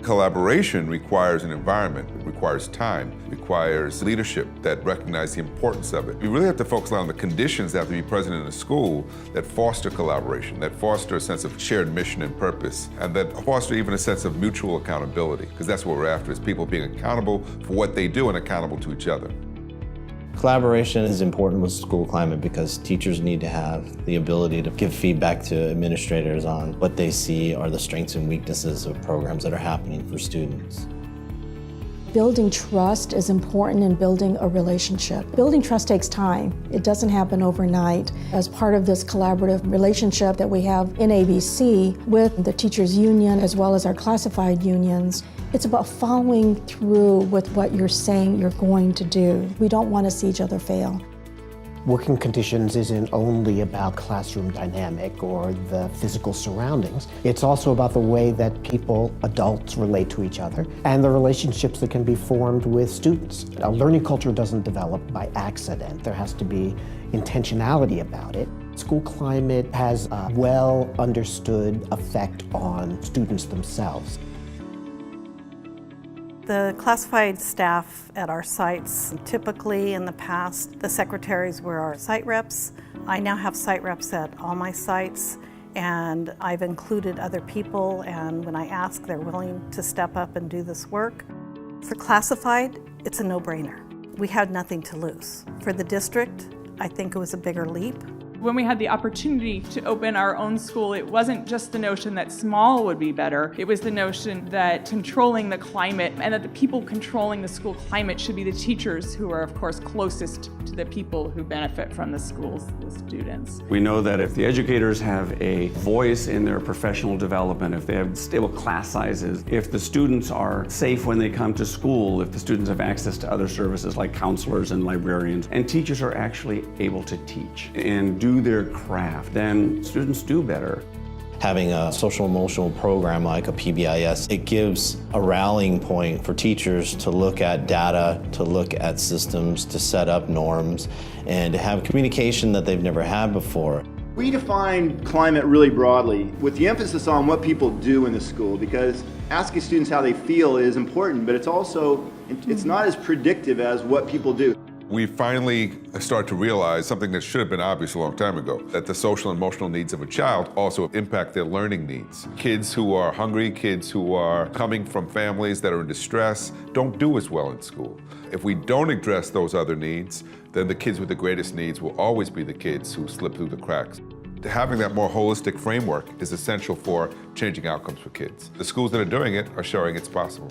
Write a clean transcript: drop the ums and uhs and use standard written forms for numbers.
Collaboration requires an environment, it requires time, it requires leadership that recognize the importance of it. We really have to focus on the conditions that have to be present in a school that foster collaboration, that foster a sense of shared mission and purpose, and that foster even a sense of mutual accountability, because that's what we're after, is people being accountable for what they do and accountable to each other. Collaboration is important with school climate because teachers need to have the ability to give feedback to administrators on what they see are the strengths and weaknesses of programs that are happening for students. Building trust is important in building a relationship. Building trust takes time. It doesn't happen overnight. As part of this collaborative relationship that we have in ABC with the teachers union as well as our classified unions, it's about following through with what you're saying you're going to do. We don't want to see each other fail. Working conditions isn't only about classroom dynamic or the physical surroundings. It's also about the way that people, adults, relate to each other and the relationships that can be formed with students. A learning culture doesn't develop by accident. There has to be intentionality about it. School climate has a well understood effect on students themselves. The classified staff at our sites, typically in the past, the secretaries were our site reps. I now have site reps at all my sites, and I've included other people, and when I ask, they're willing to step up and do this work. For classified, it's a no-brainer. We had nothing to lose. For the district, I think it was a bigger leap. When we had the opportunity to open our own school, it wasn't just the notion that small would be better. It was the notion that controlling the climate and that the people controlling the school climate should be the teachers who are, of course, closest to the people who benefit from the schools, the students. We know that if the educators have a voice in their professional development, if they have stable class sizes, if the students are safe when they come to school, if the students have access to other services like counselors and librarians, and teachers are actually able to teach and do their craft, then students do better. Having a social emotional program like a PBIS, it gives a rallying point for teachers to look at data, to look at systems, to set up norms, and to have communication that they've never had before. We define climate really broadly with the emphasis on what people do in the school, because asking students how they feel is important, but it's not as predictive as what people do. We finally start to realize something that should have been obvious a long time ago, that the social and emotional needs of a child also impact their learning needs. Kids who are hungry, kids who are coming from families that are in distress, don't do as well in school. If we don't address those other needs, then the kids with the greatest needs will always be the kids who slip through the cracks. Having that more holistic framework is essential for changing outcomes for kids. The schools that are doing it are showing it's possible.